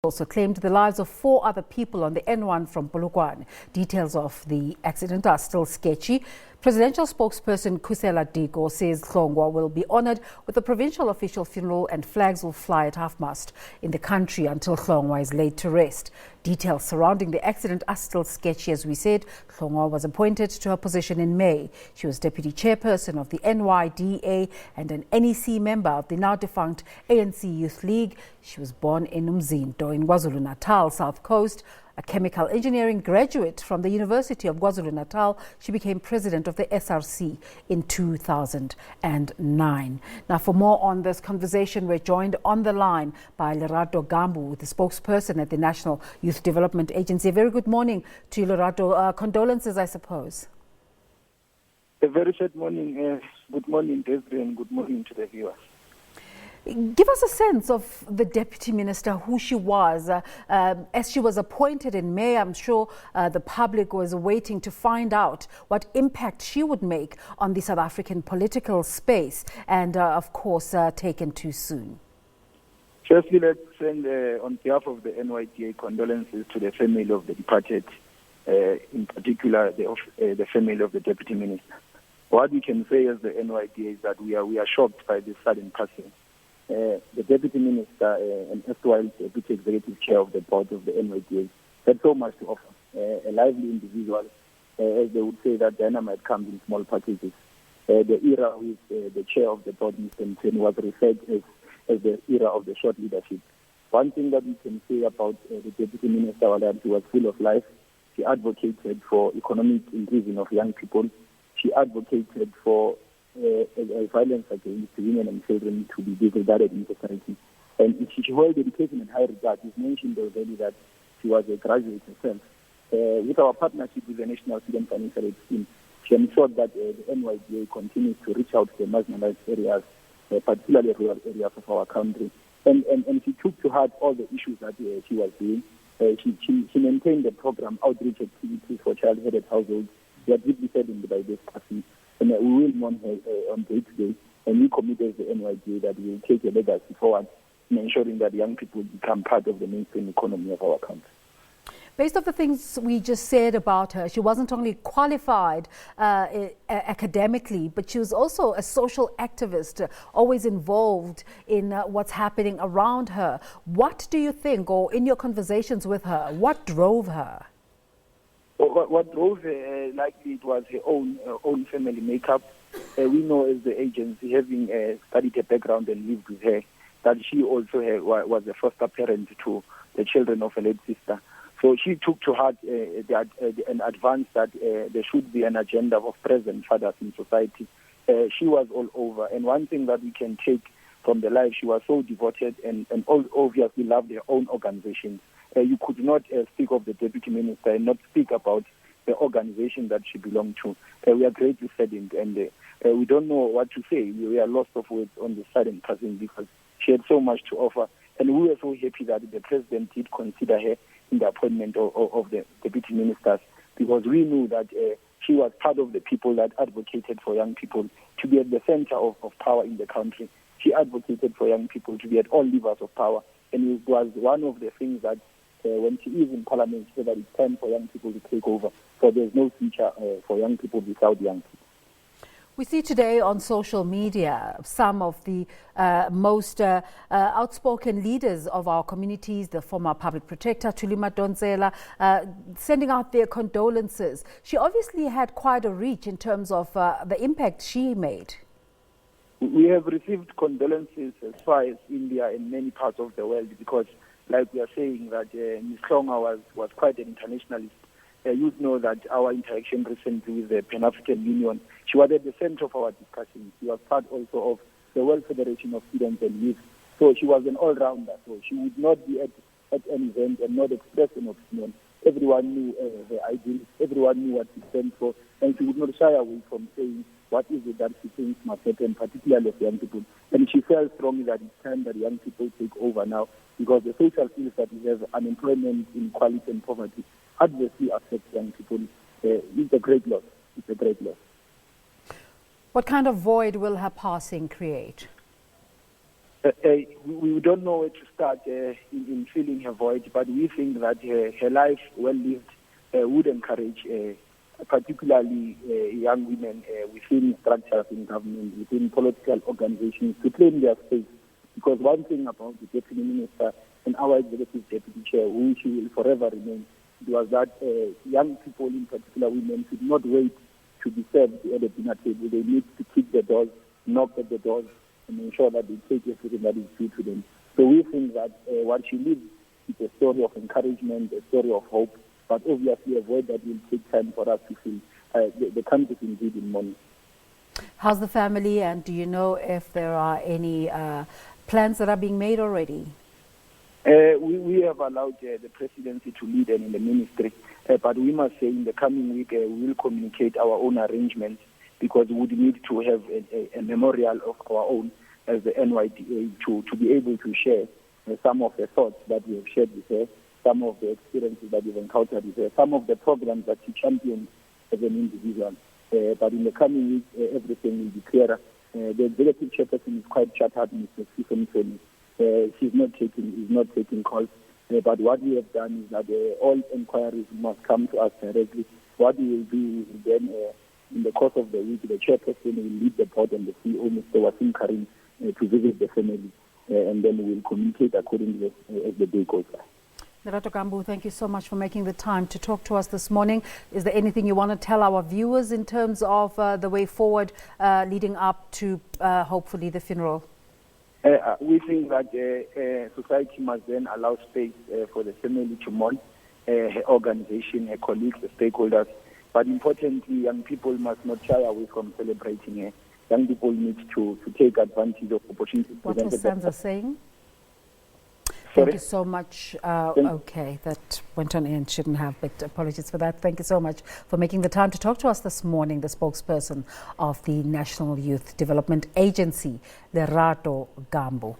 Also claimed the lives of 4 other people on the N1 from Polokwane. Details of the accident are still sketchy. Presidential spokesperson Kusela Diko says Hlongwa will be honoured with a provincial official funeral and flags will fly at half-mast in the country until Hlongwa is laid to rest. Details surrounding the accident are still sketchy. As we said, Hlongwa was appointed to her position in May. She was deputy chairperson of the NYDA and an NEC member of the now-defunct ANC Youth League. She was born in Umzinto in KwaZulu-Natal, South Coast. A chemical engineering graduate from the University of KwaZulu-Natal, she became president of the SRC in 2009. Now, for more on this conversation, we're joined on the line by Lerato Gambu, the spokesperson at the National Youth Development Agency. A very good morning to you, Lerato. Condolences, I suppose. A very good morning. Good morning, Desiree, and good morning to the viewers. Give us a sense of the Deputy Minister, who she was. As she was appointed in May, I'm sure the public was waiting to find out what impact she would make on the South African political space and, of course, taken too soon. Firstly, let's send, on behalf of the NYDA, condolences to the family of the departed, in particular the family of the Deputy Minister. What we can say as the NYDA is that we are shocked by this sudden passing. The Deputy Minister and erstwhile Deputy Executive Chair of the Board of the NYDA had so much to offer. A lively individual, as they would say that dynamite comes in small packages. The era with the Chair of the Board, Mr. Mthen, was referred as the era of the short leadership. One thing that we can say about the Deputy Minister was that she was full of life. She advocated for economic inclusion of young people. She advocated for violence against women and children to be disregarded in society. And she held education in high regard. It's mentioned already that she was a graduate herself. With our partnership with the National Student Financial Aid Scheme, she ensured that the NYDA continues to reach out to the marginalized areas, particularly rural areas of our country. And she took to heart all the issues that she was doing. She maintained the program outreach activities for child-headed households. We are deeply saddened by this passing. And we will mourn her on day to day, and we commit as the NYDA that we will take a legacy forward in ensuring that young people become part of the mainstream economy of our country. Based on the things we just said about her, she wasn't only qualified academically, but she was also a social activist, always involved in what's happening around her. What do you think, or in your conversations with her, what drove her? What drove her, likely it was her own family makeup. We know as the agency, having studied her background and lived with her, that she also was a foster parent to the children of her late sister. So she took to heart and advanced that there should be an agenda of present fathers in society. She was all over. And one thing that we can take from the life, she was so devoted and obviously loved her own organizations. You could not speak of the Deputy Minister and not speak about the organization that she belonged to. We are greatly saddened, and we don't know what to say. We are lost of words on the sudden passing because she had so much to offer. And we were so happy that the President did consider her in the appointment of the Deputy Ministers, because we knew that she was part of the people that advocated for young people to be at the center of power in the country. She advocated for young people to be at all levels of power. And it was one of the things that when she is in Parliament, she said that it's time for young people to take over. So there's no future for young people without young people. We see today on social media some of the most outspoken leaders of our communities, the former public protector, Thuli Madonsela, sending out their condolences. She obviously had quite a reach in terms of the impact she made. We have received condolences as far as India and many parts of the world because, like we are saying, that Ms. Hlongwa was quite an internationalist. You know that our interaction recently with the Pan-African Union, she was at the center of our discussions. She was part also of the World Federation of Students and Youth. So she was an all-rounder. So she would not be at an event and not express an opinion. Everyone knew the ideals, everyone knew what she stands for, and she would not shy away from saying what is it that she thinks must happen, particularly of young people. And she felt strongly that it's time that young people take over now, because the social ills that we have, unemployment, inequality, and poverty, adversely affect young people. It's a great loss. It's a great loss. What kind of void will her passing create? We don't know where to start in filling her void, but we think that her life, well lived, would encourage particularly young women within structures in government, within political organizations, to claim their space. Because one thing about the Deputy Minister and our Executive Deputy Chair, who she will forever remain, was that young people, in particular women, should not wait to be served at the dinner table. They need to kick the doors, knock at the doors, and ensure that they take everything that is due to them. So we think that what she lives is a story of encouragement, a story of hope, but obviously a void that will take time for us to fill. The country is indeed in mourning. How's the family, and do you know if there are any plans that are being made already? We have allowed the presidency to lead and in the ministry, but we must say in the coming week we will communicate our own arrangements, because we would need to have a memorial of our own as the NYDA to be able to share some of the thoughts that we have shared with her, some of the experiences that we've encountered with her, some of the programs that she championed as an individual. But in the coming week, everything will be clearer. The executive chairperson is quite shut up, Mr. Stephen Femi. He's not taking calls. But what we have done is that all inquiries must come to us directly. What we will do is then, in the course of the week, the chairperson will lead the board and the CEO, Mr. Wasim Karim, to visit the family, and then we will communicate accordingly as the day goes by. Lerato Gambu, thank you so much for making the time to talk to us this morning. Is there anything you want to tell our viewers in terms of the way forward leading up to hopefully the funeral? We think that society must then allow space for the family to mourn, her organization, her colleagues, the stakeholders. But importantly, young people must not shy away from celebrating her. Young people need to take advantage of opportunities. What was Sansa saying? Sorry? Thank you so much. Okay, that went on and shouldn't have, but apologies for that. Thank you so much for making the time to talk to us this morning, the spokesperson of the National Youth Development Agency, Lerato Gambu.